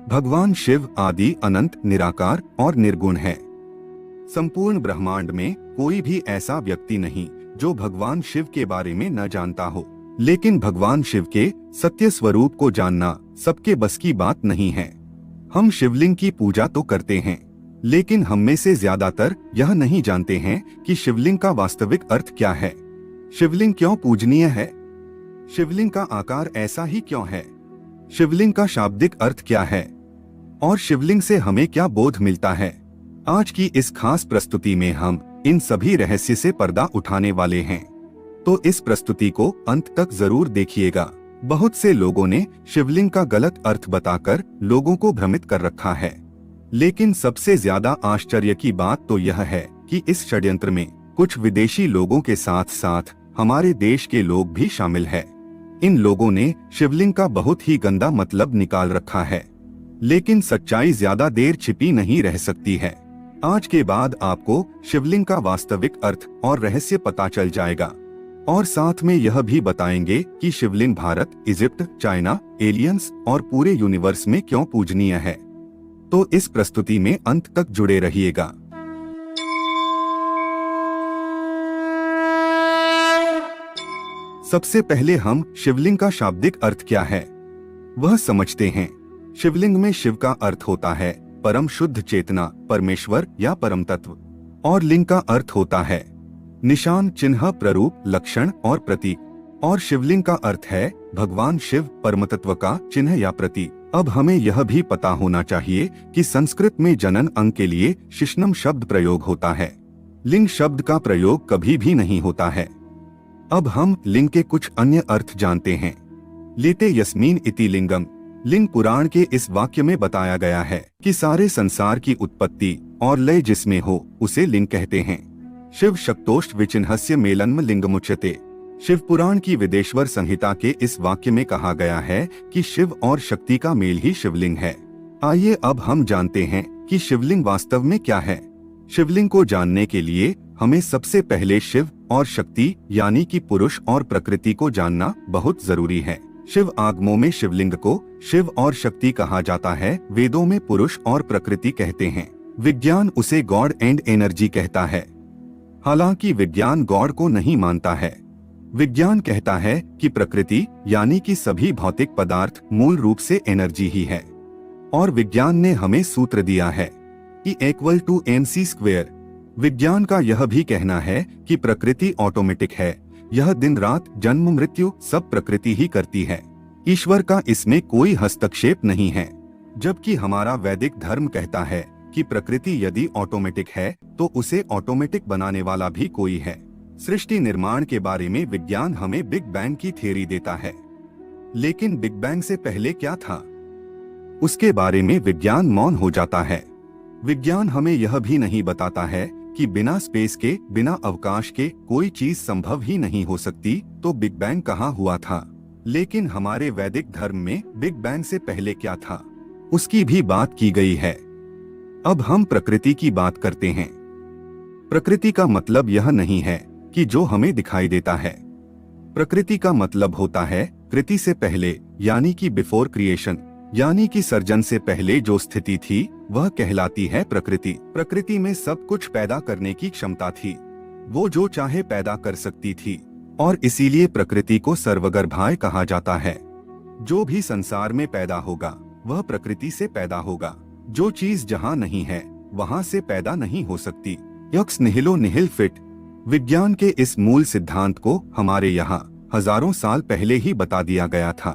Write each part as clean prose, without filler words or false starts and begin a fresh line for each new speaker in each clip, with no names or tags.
भगवान शिव आदि अनंत निराकार और निर्गुण है। संपूर्ण ब्रह्मांड में कोई भी ऐसा व्यक्ति नहीं जो भगवान शिव के बारे में न जानता हो। लेकिन भगवान शिव के सत्य स्वरूप को जानना सबके बस की बात नहीं है। हम शिवलिंग की पूजा तो करते हैं, लेकिन हम में से ज्यादातर यह नहीं जानते हैं कि शिवलिंग का वास्तविक अर्थ क्या है। शिवलिंग क्यों पूजनीय है? शिवलिंग का आकार ऐसा ही क्यों है? शिवलिंग का शाब्दिक अर्थ क्या है और शिवलिंग से हमें क्या बोध मिलता है? आज की इस खास प्रस्तुति में हम इन सभी रहस्य से पर्दा उठाने वाले हैं, तो इस प्रस्तुति को अंत तक जरूर देखिएगा। बहुत से लोगों ने शिवलिंग का गलत अर्थ बताकर लोगों को भ्रमित कर रखा है, लेकिन सबसे ज्यादा आश्चर्य की बात तो यह है कि इस षड्यंत्र में कुछ विदेशी लोगों के साथ साथ हमारे देश के लोग भी शामिल है। इन लोगों ने शिवलिंग का बहुत ही गंदा मतलब निकाल रखा है, लेकिन सच्चाई ज्यादा देर छिपी नहीं रह सकती है। आज के बाद आपको शिवलिंग का वास्तविक अर्थ और रहस्य पता चल जाएगा, और साथ में यह भी बताएंगे कि शिवलिंग भारत, इजिप्ट, चाइना, एलियंस और पूरे यूनिवर्स में क्यों पूजनीय है। तो इस प्रस्तुति में अंत तक जुड़े रहिएगा। सबसे पहले हम शिवलिंग का शाब्दिक अर्थ क्या है वह समझते हैं। शिवलिंग में शिव का अर्थ होता है परम शुद्ध चेतना, परमेश्वर या परम तत्व, और लिंग का अर्थ होता है निशान, चिन्ह, प्ररूप, लक्षण और प्रतीक। और शिवलिंग का अर्थ है भगवान शिव, परमतत्व का चिन्ह या प्रतीक। अब हमें यह भी पता होना चाहिए कि संस्कृत में जनन अंग के लिए शिश्नम शब्द प्रयोग होता है। लिंग शब्द का प्रयोग कभी भी नहीं होता है। अब हम लिंग के कुछ अन्य अर्थ जानते हैं। लेते यस्मीन इति लिंगम। लिंग पुराण के इस वाक्य में बताया गया है कि सारे संसार की उत्पत्ति और लय जिसमें हो उसे लिंग कहते हैं। शिव शक्तोष्ट विचिन्हस्य मेलन्म लिंगमुच्यते। शिव पुराण की विदेश्वर संहिता के इस वाक्य में कहा गया है कि शिव और शक्ति का मेल ही शिवलिंग है। आइए अब हम जानते हैं कि शिवलिंग वास्तव में क्या है। शिवलिंग को जानने के लिए हमें सबसे पहले शिव और शक्ति यानी कि पुरुष और प्रकृति को जानना बहुत जरूरी है। शिव आगमों में शिवलिंग को शिव और शक्ति कहा जाता है। वेदों में पुरुष और प्रकृति कहते हैं। विज्ञान उसे गॉड एंड एनर्जी कहता है। हालांकि विज्ञान गॉड को नहीं मानता है। विज्ञान कहता है कि प्रकृति यानी कि सभी भौतिक पदार्थ मूल रूप से एनर्जी ही है। और विज्ञान ने हमें सूत्र दिया है E=mc²। विज्ञान का यह भी कहना है कि प्रकृति ऑटोमेटिक है। यह दिन रात, जन्म मृत्यु सब प्रकृति ही करती है। ईश्वर का इसमें कोई हस्तक्षेप नहीं है। जबकि हमारा वैदिक धर्म कहता है कि प्रकृति यदि ऑटोमेटिक है तो उसे ऑटोमेटिक बनाने वाला भी कोई है। सृष्टि निर्माण के बारे में विज्ञान हमें बिग बैंग की थ्योरी देता है, लेकिन बिग बैंग से पहले क्या था उसके बारे में विज्ञान मौन हो जाता है। विज्ञान हमें यह भी नहीं बताता है कि बिना स्पेस के, बिना अवकाश के कोई चीज संभव ही नहीं हो सकती। तो बिग बैंग कहाँ हुआ था? लेकिन हमारे वैदिक धर्म में बिग बैंग से पहले क्या था उसकी भी बात की गई है। अब हम प्रकृति की बात करते हैं। प्रकृति का मतलब यह नहीं है कि जो हमें दिखाई देता है। प्रकृति का मतलब होता है कृति से पहले यानी कि बिफोर क्रिएशन, यानी कि सर्जन से पहले जो स्थिति थी वह कहलाती है प्रकृति। प्रकृति में सब कुछ पैदा करने की क्षमता थी। वो जो चाहे पैदा कर सकती थी और इसीलिए प्रकृति को सर्वगर्भाय कहा जाता है। जो भी संसार में पैदा होगा वह प्रकृति से पैदा होगा। जो चीज जहाँ नहीं है वहाँ से पैदा नहीं हो सकती। X निहिलो निहिल fit. विज्ञान के इस मूल सिद्धांत को हमारे यहाँ हजारों साल पहले ही बता दिया गया था।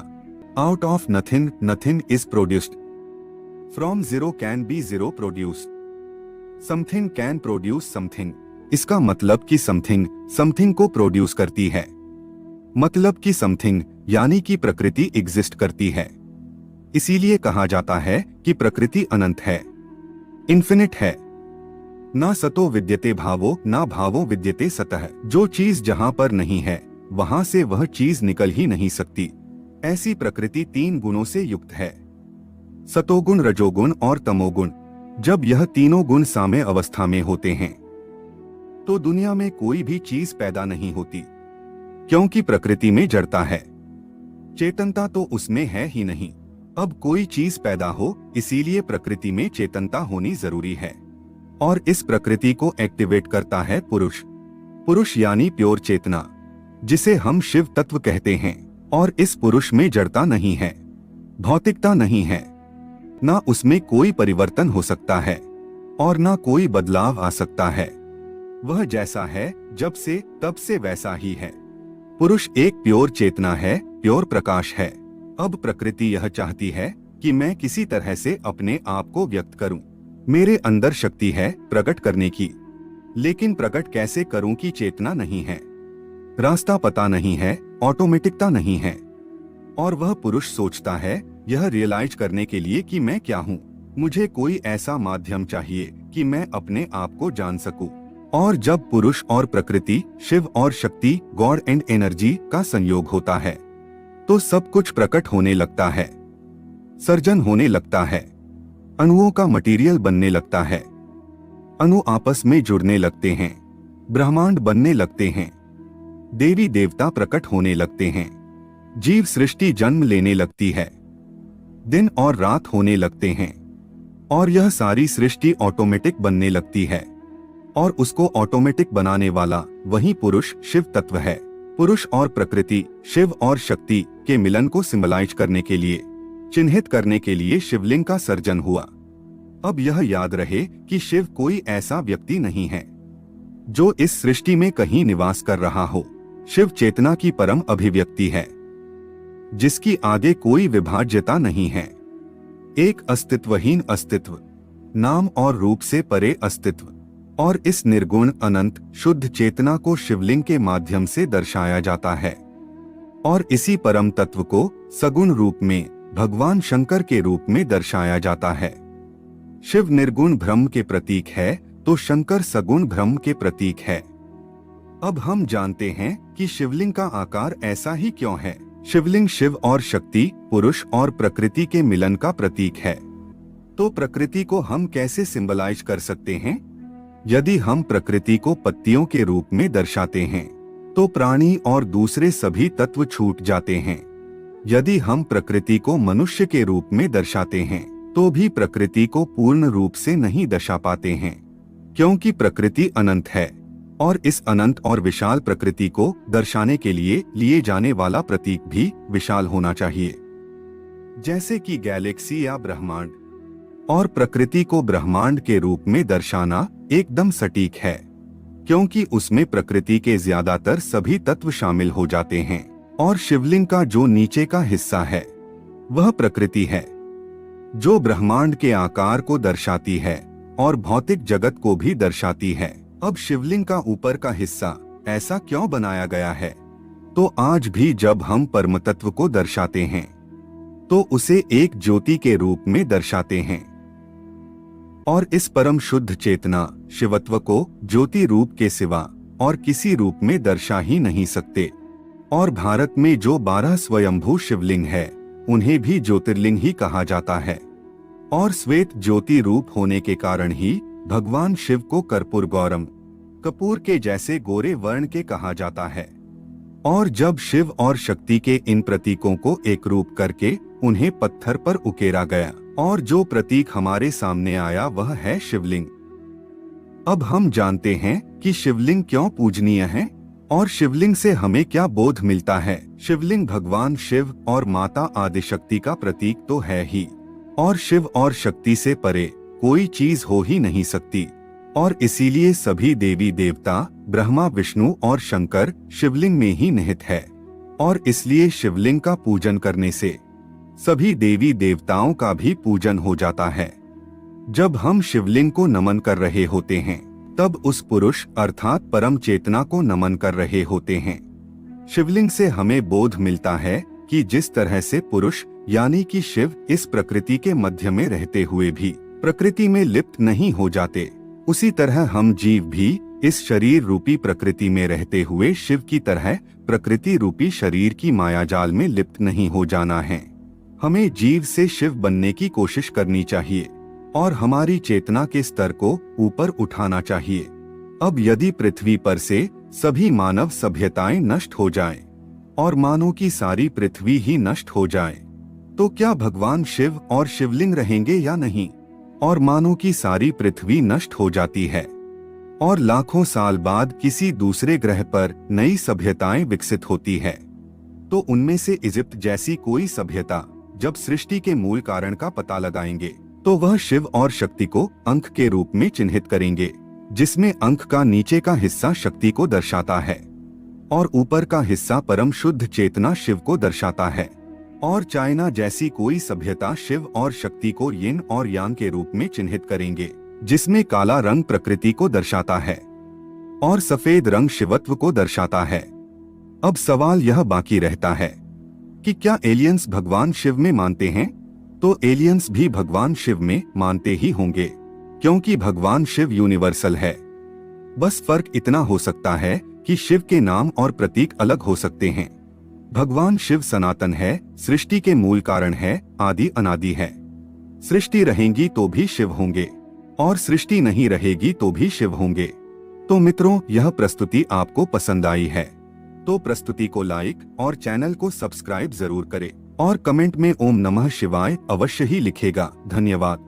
Out of nothing nothing is produced, from zero can be zero produced, something can produce something. इसका मतलब कि समथिंग समथिंग को प्रोड्यूस करती है। मतलब कि समथिंग यानी कि प्रकृति एग्जिस्ट करती है। इसीलिए कहा जाता है कि प्रकृति अनंत है, इन्फिनिट है। ना सतो विद्यते भावो, ना भावो विद्यते सतः। जो चीज जहाँ पर नहीं है वहाँ से वह चीज निकल ही नहीं सकती। ऐसी प्रकृति तीन गुणों से युक्त है, सतोगुण, रजोगुण और तमोगुण। जब यह तीनों गुण साम्य अवस्था में होते हैं तो दुनिया में कोई भी चीज पैदा नहीं होती, क्योंकि प्रकृति में जड़ता है, चेतनता तो उसमें है ही नहीं। अब कोई चीज पैदा हो, इसीलिए प्रकृति में चेतनता होनी जरूरी है, और इस प्रकृति को एक्टिवेट करता है पुरुष। पुरुष यानी प्योर चेतना, जिसे हम शिव तत्व कहते हैं। और इस पुरुष में जड़ता नहीं है, भौतिकता नहीं है, ना उसमें कोई परिवर्तन हो सकता है और ना कोई बदलाव आ सकता है। वह जैसा है जब से तब से वैसा ही है। पुरुष एक प्योर चेतना है, प्योर प्रकाश है। अब प्रकृति यह चाहती है कि मैं किसी तरह से अपने आप को व्यक्त करूं। मेरे अंदर शक्ति है प्रकट करने की, लेकिन प्रकट कैसे करूं की चेतना नहीं है, रास्ता पता नहीं है, ऑटोमेटिकता नहीं है। और वह पुरुष सोचता है यह रियलाइज करने के लिए कि मैं क्या हूँ, मुझे कोई ऐसा माध्यम चाहिए कि मैं अपने आप को जान सकूं। और जब पुरुष और प्रकृति, शिव और शक्ति, गॉड एंड एनर्जी का संयोग होता है तो सब कुछ प्रकट होने लगता है, सर्जन होने लगता है, अणुओं का मटेरियल बनने लगता है, अणु आपस में जुड़ने लगते हैं, ब्रह्मांड बनने लगते हैं, देवी देवता प्रकट होने लगते हैं, जीव सृष्टि जन्म लेने लगती है, दिन और रात होने लगते हैं, और यह सारी सृष्टि ऑटोमेटिक बनने लगती है। और उसको ऑटोमेटिक बनाने वाला वही पुरुष शिव तत्व है। पुरुष और प्रकृति, शिव और शक्ति के मिलन को सिंबलाइज करने के लिए, चिन्हित करने के लिए शिवलिंग का सर्जन हुआ। अब यह याद रहे कि शिव कोई ऐसा व्यक्ति नहीं है जो इस सृष्टि में कहीं निवास कर रहा हो। शिव चेतना की परम अभिव्यक्ति है, जिसकी आगे कोई विभाज्यता नहीं है। एक अस्तित्वहीन अस्तित्व, नाम और रूप से परे अस्तित्व। और इस निर्गुण अनंत शुद्ध चेतना को शिवलिंग के माध्यम से दर्शाया जाता है। और इसी परम तत्व को सगुण रूप में भगवान शंकर के रूप में दर्शाया जाता है। शिव निर्गुण ब्रह्म के प्रतीक है तो शंकर सगुण ब्रह्म के प्रतीक है। अब हम जानते हैं कि शिवलिंग का आकार ऐसा ही क्यों है। शिवलिंग शिव और शक्ति, पुरुष और प्रकृति के मिलन का प्रतीक है। तो प्रकृति को हम कैसे सिंबलाइज कर सकते हैं? यदि हम प्रकृति को पत्तियों के रूप में दर्शाते हैं तो प्राणी और दूसरे सभी तत्व छूट जाते हैं। यदि हम प्रकृति को मनुष्य के रूप में दर्शाते हैं तो भी प्रकृति को पूर्ण रूप से नहीं दर्शा पाते हैं, क्योंकि प्रकृति अनंत है और इस अनंत और विशाल प्रकृति को दर्शाने के लिए जाने वाला प्रतीक भी विशाल होना चाहिए, जैसे कि गैलेक्सी या ब्रह्मांड। और प्रकृति को ब्रह्मांड के रूप में दर्शाना एकदम सटीक है, क्योंकि उसमें प्रकृति के ज्यादातर सभी तत्व शामिल हो जाते हैं। और शिवलिंग का जो नीचे का हिस्सा है वह प्रकृति है, जो ब्रह्मांड के आकार को दर्शाती है और भौतिक जगत को भी दर्शाती है। अब शिवलिंग का ऊपर का हिस्सा ऐसा क्यों बनाया गया है? तो आज भी जब हम परम तत्व को दर्शाते हैं तो उसे एक ज्योति के रूप में दर्शाते हैं। और इस परम शुद्ध चेतना शिवत्व को ज्योति रूप के सिवा और किसी रूप में दर्शा ही नहीं सकते। और भारत में जो 12 स्वयंभू शिवलिंग है उन्हें भी ज्योतिर्लिंग ही कहा जाता है। और श्वेत ज्योति रूप होने के कारण ही भगवान शिव को कर्पूर गौरम, कपूर के जैसे गोरे वर्ण के कहा जाता है। और जब शिव और शक्ति के इन प्रतीकों को एक रूप करके उन्हें पत्थर पर उकेरा गया और जो प्रतीक हमारे सामने आया वह है शिवलिंग। अब हम जानते हैं कि शिवलिंग क्यों पूजनीय है और शिवलिंग से हमें क्या बोध मिलता है। शिवलिंग भगवान शिव और माता आदिशक्ति का प्रतीक तो है ही, और शिव और शक्ति से परे कोई चीज हो ही नहीं सकती। और इसीलिए सभी देवी देवता ब्रह्मा, विष्णु और शंकर शिवलिंग में ही निहित है। और इसलिए शिवलिंग का पूजन करने से सभी देवी देवताओं का भी पूजन हो जाता है। जब हम शिवलिंग को नमन कर रहे होते हैं तब उस पुरुष अर्थात परम चेतना को नमन कर रहे होते हैं। शिवलिंग से हमें बोध मिलता है कि जिस तरह से पुरुष यानी कि शिव इस प्रकृति के मध्य में रहते हुए भी प्रकृति में लिप्त नहीं हो जाते, उसी तरह हम जीव भी इस शरीर रूपी प्रकृति में रहते हुए शिव की तरह प्रकृति रूपी शरीर की मायाजाल में लिप्त नहीं हो जाना है। हमें जीव से शिव बनने की कोशिश करनी चाहिए और हमारी चेतना के स्तर को ऊपर उठाना चाहिए। अब यदि पृथ्वी पर से सभी मानव सभ्यताएं नष्ट हो जाएं और मानव की सारी पृथ्वी ही नष्ट हो जाए तो क्या भगवान शिव और शिवलिंग रहेंगे या नहीं? और मानो कि सारी पृथ्वी नष्ट हो जाती है और लाखों साल बाद किसी दूसरे ग्रह पर नई सभ्यताएं विकसित होती है, तो उनमें से इजिप्ट जैसी कोई सभ्यता जब सृष्टि के मूल कारण का पता लगाएंगे तो वह शिव और शक्ति को अंक के रूप में चिन्हित करेंगे, जिसमें अंक का नीचे का हिस्सा शक्ति को दर्शाता है और ऊपर का हिस्सा परम शुद्ध चेतना शिव को दर्शाता है। और चाइना जैसी कोई सभ्यता शिव और शक्ति को यिन और यांग के रूप में चिन्हित करेंगे, जिसमें काला रंग प्रकृति को दर्शाता है और सफेद रंग शिवत्व को दर्शाता है। अब सवाल यह बाकी रहता है कि क्या एलियंस भगवान शिव में मानते हैं? तो एलियंस भी भगवान शिव में मानते ही होंगे, क्योंकि भगवान शिव यूनिवर्सल है। बस फर्क इतना हो सकता है कि शिव के नाम और प्रतीक अलग हो सकते हैं। भगवान शिव सनातन है, सृष्टि के मूल कारण है, आदि अनादि है। सृष्टि रहेगी तो भी शिव होंगे और सृष्टि नहीं रहेगी तो भी शिव होंगे। तो मित्रों, यह प्रस्तुति आपको पसंद आई है तो प्रस्तुति को लाइक और चैनल को सब्सक्राइब जरूर करें और कमेंट में ओम नमः शिवाय अवश्य ही लिखेगा। धन्यवाद।